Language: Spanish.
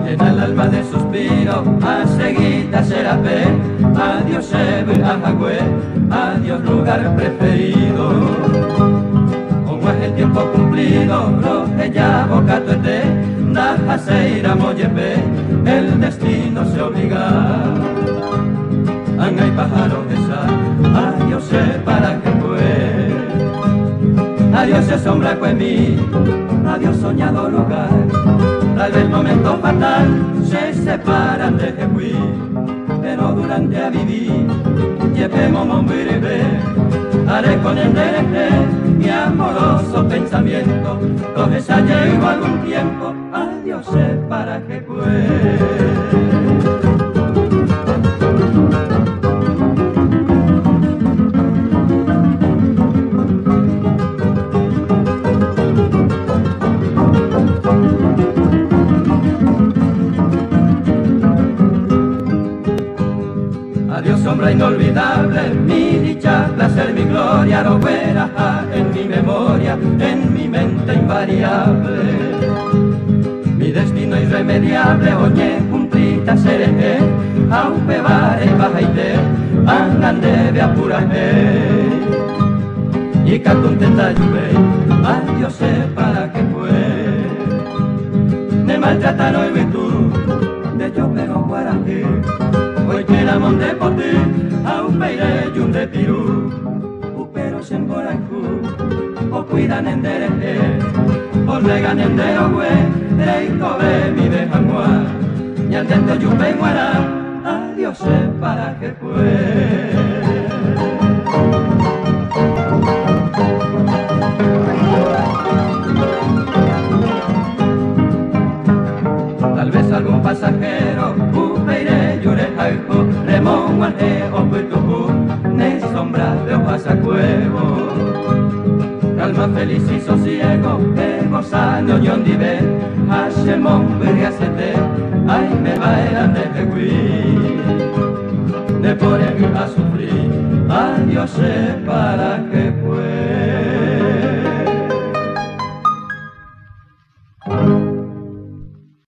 Llena el alma de suspiro, a seguida será fe. Adiós Ajagüe, adiós lugar preferido. Como es el tiempo cumplido, roje ya boca tuete, naja se irá moyepe, el destino se obliga. Anga y pájaro esa, adiós para que fue. Adiós se sombra que mí, adiós soñado lugar. Tal vez el momento fatal se separan de Jehuí, pero durante a vivir llevemos mombirebe. Haré con el derecho mi amoroso pensamiento, coge esa llevo algún tiempo, adiós para que fue. Adiós sombra inolvidable, mi dicha, placer, mi gloria, lo verá en mi memoria, en mi mente invariable. Mi destino irremediable, oye, cumplita seré, aupe vare bajaite, angan debe apurarme. Y contenta lluve, adiós para que fue. Me maltratan hoy virtud, de yo pero guaraje. Hoy que la monte pote, a un peire y un de pirú, pero se emborancu, o cuidan en dereje, o regan en derogüe, reico ve mi bejangua, y al dentro yupe muera, adiós para que fue. Tal vez algún pasajero, upeire, yurejaijo, remón, guante, o puitujú, ne sombra de hojas a cuevo. Calma feliz y sosiego, que goza de oñón dive, hashemón, virgasete, ay me bailan de Jehuí. De por a sufrir, adiós para que fue.